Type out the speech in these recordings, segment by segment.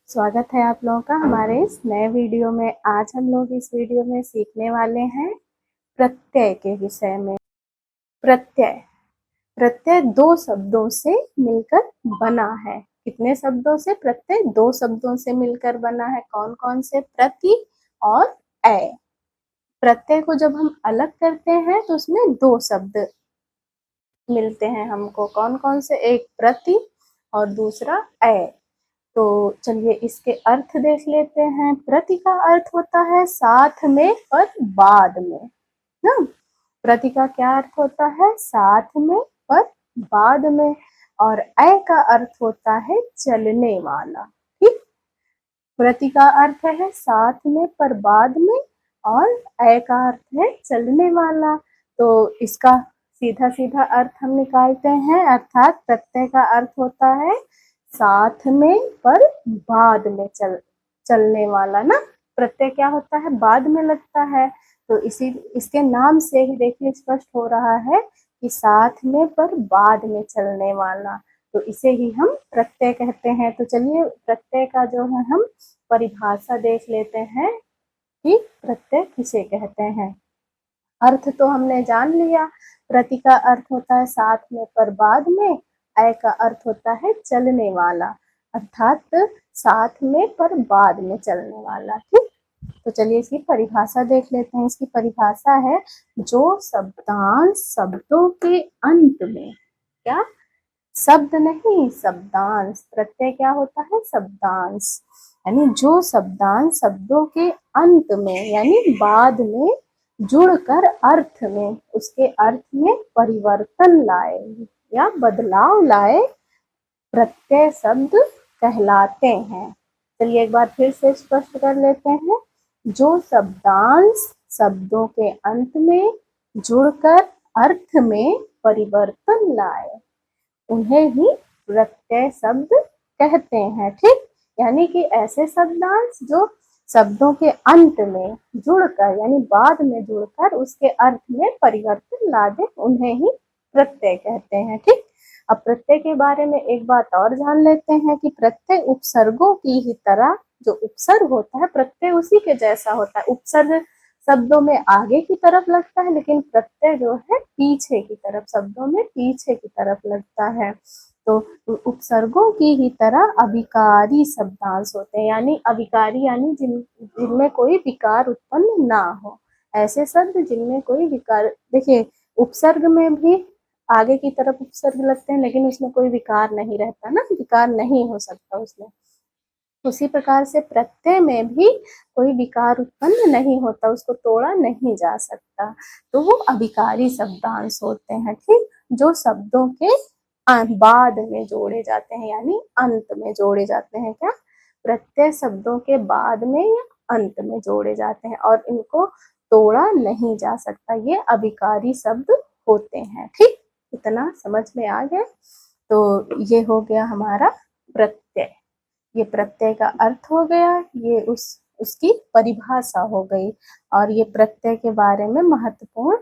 स्वागत है आप लोगों का हमारे इस नए वीडियो में। आज हम लोग इस वीडियो में सीखने वाले हैं प्रत्यय के विषय में। प्रत्यय प्रत्यय दो शब्दों से मिलकर बना है। कितने शब्दों से? प्रत्यय दो शब्दों से मिलकर बना है। कौन कौन से? प्रति और अय। प्रत्यय को जब हम अलग करते हैं तो उसमें दो शब्द मिलते हैं हमको। कौन कौन से? एक प्रति और दूसरा अय। तो चलिए इसके अर्थ देख लेते हैं। प्रति का अर्थ होता है साथ में पर बाद में ना। प्रति का क्या अर्थ होता है? साथ में पर बाद में। और अय का अर्थ होता है चलने वाला। ठीक, प्रति का अर्थ है साथ में पर बाद में और अय का अर्थ है चलने वाला। तो इसका सीधा सीधा अर्थ हम निकालते हैं। अर्थात प्रत्यय का अर्थ होता है साथ में पर बाद में चलने वाला ना। प्रत्यय क्या होता है? बाद में लगता है। तो इसी इसके नाम से ही देखिए स्पष्ट हो रहा है कि साथ में पर बाद में चलने वाला। तो इसे ही हम प्रत्यय कहते हैं। तो चलिए प्रत्यय का जो है हम परिभाषा देख लेते हैं कि प्रत्यय किसे कहते हैं। अर्थ तो हमने जान लिया। प्रति का अर्थ होता है साथ में पर बाद में। अय का अर्थ होता है चलने वाला, अर्थात साथ में पर बाद में चलने वाला। ठीक, तो चलिए इसकी परिभाषा देख लेते हैं। इसकी परिभाषा है जो शब्दांश शब्दों के अंत में, क्या? शब्द नहीं, शब्दांश। प्रत्यय क्या होता है? शब्दांश। यानी जो शब्दांश शब्दों के अंत में यानी बाद में जुड़कर अर्थ में, उसके अर्थ में परिवर्तन लाए या बदलाव लाए, प्रत्यय शब्द कहलाते हैं। चलिए एक बार फिर से स्पष्ट कर लेते हैं। जो शब्दांश शब्दों के अंत में जुड़कर अर्थ में परिवर्तन लाए उन्हें ही प्रत्यय शब्द कहते हैं। ठीक, यानी कि ऐसे शब्दांश जो शब्दों के अंत में जुड़कर यानी बाद में जुड़कर उसके अर्थ में परिवर्तन ला दे उन्हें ही प्रत्यय कहते हैं। ठीक, अब प्रत्यय के बारे में एक बात और जान लेते हैं कि प्रत्यय उपसर्गों की ही तरह, जो उपसर्ग होता है प्रत्यय उसी के जैसा होता है। उपसर्ग शब्दों में आगे की तरफ लगता है, लेकिन प्रत्यय जो है पीछे की तरफ, शब्दों में पीछे की तरफ लगता है। तो उपसर्गों की ही तरह अविकारी शब्दांश होते हैं, यानी अविकारी यानी जिनमें कोई विकार उत्पन्न ना हो। ऐसे शब्द जिनमें कोई विकार, देखिए उपसर्ग में भी आगे की तरफ उपसर्ग लगते हैं लेकिन उसमें कोई विकार नहीं रहता ना, विकार नहीं हो सकता उसमें। उसी प्रकार से प्रत्यय में भी कोई विकार उत्पन्न नहीं होता, उसको तोड़ा नहीं जा सकता। तो वो अविकारी शब्दांश होते हैं। ठीक, जो शब्दों के बाद में जोड़े जाते हैं यानी अंत में जोड़े जाते हैं। क्या? प्रत्यय शब्दों के बाद में या अंत में जोड़े जाते हैं और इनको तोड़ा नहीं जा सकता। ये अविकारी शब्द होते हैं। ठीक, इतना समझ में आ गया। तो ये हो गया हमारा प्रत्यय। ये प्रत्यय का अर्थ हो गया, ये उसकी परिभाषा हो गई और ये प्रत्यय के बारे में महत्वपूर्ण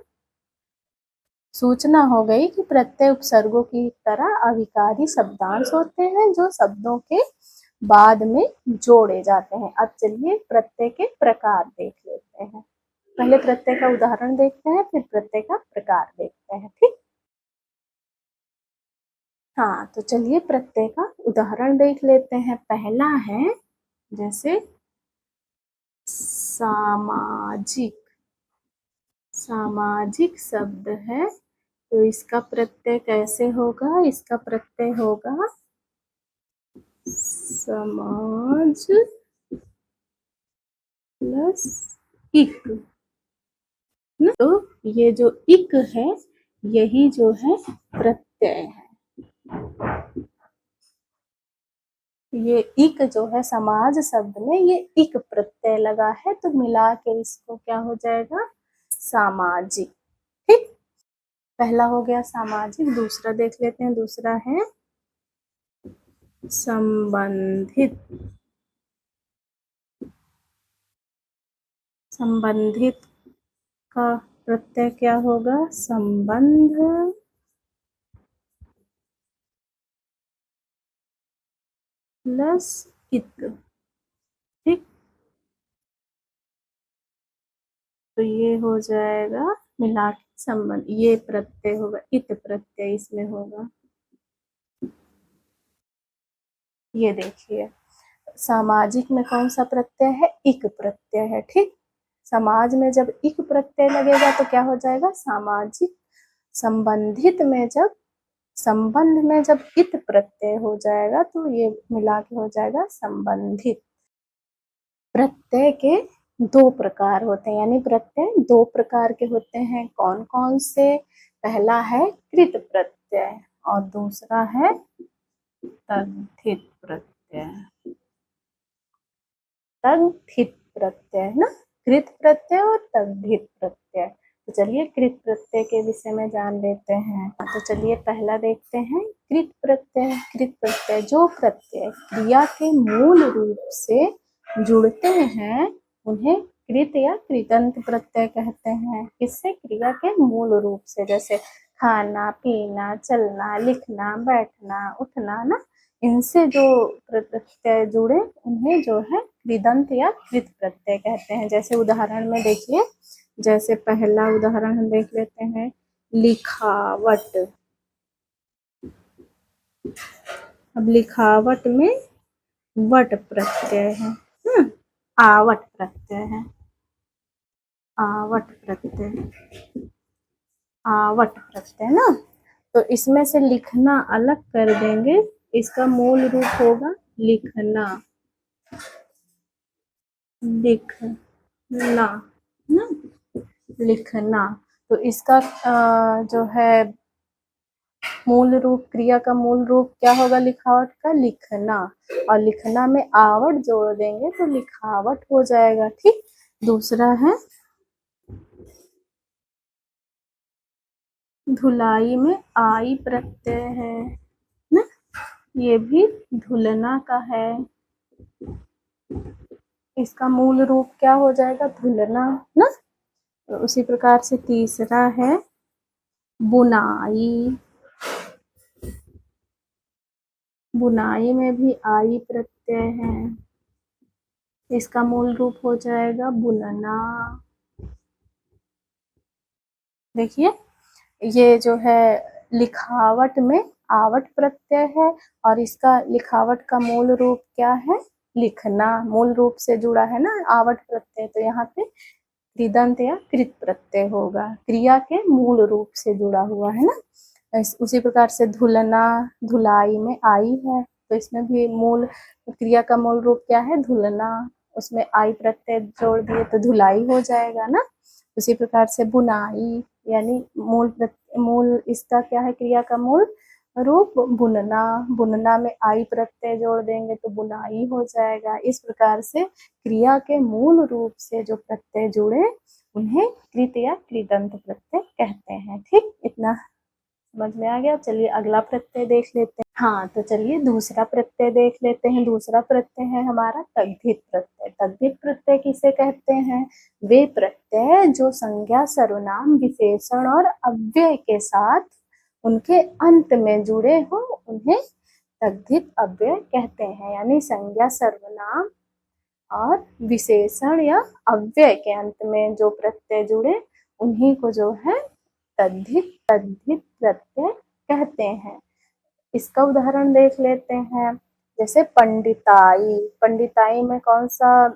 सूचना हो गई कि प्रत्यय उपसर्गों की तरह अविकारी शब्दांश होते हैं जो शब्दों के बाद में जोड़े जाते हैं। अब चलिए प्रत्यय के प्रकार देख लेते हैं। पहले प्रत्यय का उदाहरण देखते हैं, फिर प्रत्यय का प्रकार देखते हैं। ठीक, हाँ तो चलिए प्रत्यय का उदाहरण देख लेते हैं। पहला है जैसे सामाजिक। सामाजिक शब्द है तो इसका प्रत्यय कैसे होगा? इसका प्रत्यय होगा समाज प्लस इक ना। तो ये जो इक है यही जो है प्रत्यय है। ये इक जो है समाज शब्द में ये इक प्रत्यय लगा है तो मिला के इसको क्या हो जाएगा? सामाजिक। ठीक, पहला हो गया सामाजिक। दूसरा देख लेते हैं। दूसरा है संबंधित। संबंधित का प्रत्यय क्या होगा? संबंध प्लस इत। तो ये हो जाएगा मिला के संबंध, ये प्रत्यय होगा, इत प्रत्यय इसमें होगा। ये देखिए सामाजिक में कौन सा प्रत्यय है, इक प्रत्यय है। ठीक, समाज में जब इक प्रत्यय लगेगा तो क्या हो जाएगा, सामाजिक। संबंधित में जब, संबंध में जब इत प्रत्यय हो जाएगा तो ये मिला के हो जाएगा संबंधित। प्रत्यय के दो प्रकार होते हैं, यानी प्रत्यय दो प्रकार के होते हैं। कौन कौन से, पहला है कृत प्रत्यय और दूसरा है तद्धित प्रत्यय। तद्धित प्रत्यय ना, कृत प्रत्यय और तद्धित प्रत्यय। तो चलिए कृत प्रत्यय के विषय में जान लेते हैं। तो चलिए पहला देखते हैं कृत प्रत्यय। कृत प्रत्यय जो प्रत्यय क्रिया के मूल रूप से जुड़ते हैं उन्हें कृत या कृदंत प्रत्यय कहते हैं। किससे, क्रिया के मूल रूप से, जैसे खाना पीना, चलना, लिखना, बैठना, उठना ना, इनसे जो प्रत्यय जुड़े उन्हें जो है कृदंत या कृत प्रत्यय कहते हैं। जैसे उदाहरण में देखिए, जैसे पहला उदाहरण हम देख लेते हैं, लिखावट। अब लिखावट में वट प्रत्यय है, आवट प्रत्यय है, आवट प्रत्यय, आवट प्रत्यय ना। तो इसमें से लिखना अलग कर देंगे, इसका मूल रूप होगा लिखना, लिखना ना, लिखना। तो इसका जो है मूल रूप, क्रिया का मूल रूप क्या होगा लिखावट का, लिखना। और लिखना में आवट जोड़ देंगे तो लिखावट हो जाएगा। ठीक, दूसरा है धुलाई में आई प्रत्यय है ना, ये भी धुलना का है। इसका मूल रूप क्या हो जाएगा, धुलना ना। तो उसी प्रकार से तीसरा है बुनाई। बुनाई में भी आई प्रत्यय है, इसका मूल रूप हो जाएगा बुनना। देखिए ये जो है लिखावट में आवट प्रत्यय है और इसका लिखावट का मूल रूप क्या है, लिखना। मूल रूप से जुड़ा है ना आवट प्रत्यय, तो यहाँ पे कृदंत या कृत प्रत्यय होगा, क्रिया के मूल रूप से जुड़ा हुआ है ना। उसी प्रकार से धुलना, धुलाई में आई है, तो इसमें भी मूल क्रिया का मूल रूप क्या है, धुलना। उसमें आई प्रत्यय जोड़ दिए तो धुलाई हो जाएगा ना। उसी प्रकार से बुनाई, यानी मूल इसका क्या है, क्रिया का मूल रूप बुनना। बुनना में आई प्रत्यय जोड़ देंगे तो बुनाई हो जाएगा। इस प्रकार से क्रिया के मूल रूप से जो प्रत्यय जुड़े उन्हें कृत या कृदंत प्रत्यय कहते हैं। ठीक, इतना समझ में आ गया। चलिए अगला प्रत्यय देख लेते हैं। हाँ, तो चलिए दूसरा प्रत्यय देख लेते हैं। दूसरा प्रत्यय है हमारा तद्धित प्रत्यय। तद्धित प्रत्यय किसे कहते हैं, वे प्रत्यय जो संज्ञा, सर्वनाम, विशेषण और अव्यय के साथ उनके अंत में जुड़े हो उन्हें तद्धित अव्यय कहते हैं। यानी संज्ञा, सर्वनाम और विशेषण या अव्यय के अंत में जो प्रत्यय जुड़े उन्हीं को जो है तद्धित प्रत्यय कहते हैं। इसका उदाहरण देख लेते हैं, जैसे पंडिताई। पंडिताई में कौन सा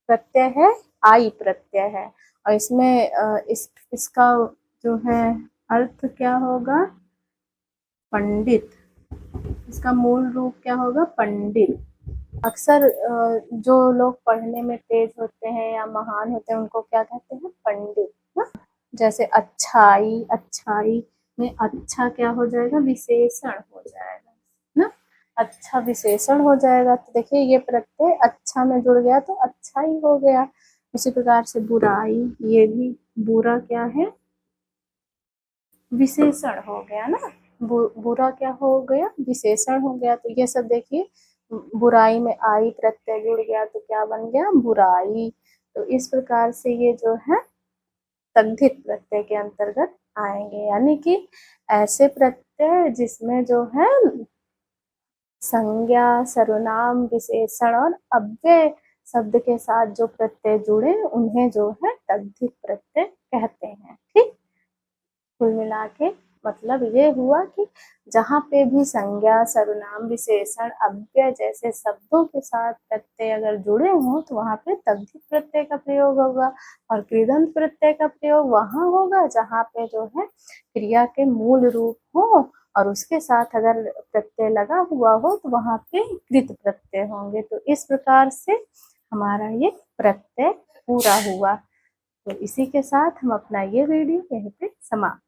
प्रत्यय है, आई प्रत्यय है और इसमें इसका जो है अर्थ क्या होगा, पंडित। इसका मूल रूप क्या होगा, पंडित। अक्सर जो लोग पढ़ने में तेज होते हैं या महान होते हैं उनको क्या कहते हैं, पंडित ना। जैसे अच्छाई, अच्छाई में अच्छा क्या हो जाएगा, विशेषण हो जाएगा ना, अच्छा विशेषण हो जाएगा। तो देखिए ये प्रत्यय अच्छा में जुड़ गया तो अच्छा ही हो गया। उसी प्रकार से बुराई, ये भी बुरा क्या है, विशेषण हो गया ना। बुरा क्या हो गया, विशेषण हो गया। तो ये सब देखिए बुराई में आई प्रत्यय जुड़ गया तो क्या बन गया, बुराई। तो इस प्रकार से ये जो है तद्धित प्रत्यय के अंतर्गत आएंगे। यानी कि ऐसे प्रत्यय जिसमें जो है संज्ञा, सर्वनाम, विशेषण और अव्यय शब्द के साथ जो प्रत्यय जुड़े उन्हें जो है तद्धित प्रत्यय कहते हैं। ठीक, कुल मिला के मतलब ये हुआ कि जहाँ पे भी संज्ञा, सर्वनाम, विशेषण, अव्यय जैसे शब्दों के साथ प्रत्यय अगर जुड़े हों तो वहाँ पे तद्धित प्रत्यय का प्रयोग होगा, और कृदंत प्रत्यय का प्रयोग वहाँ होगा जहाँ पे जो है क्रिया के मूल रूप हो और उसके साथ अगर प्रत्यय लगा हुआ हो तो वहाँ पे कृत प्रत्यय होंगे। तो इस प्रकार से हमारा ये प्रत्यय पूरा हुआ। तो इसी के साथ हम अपना ये वीडियो यहीं पे समाप्त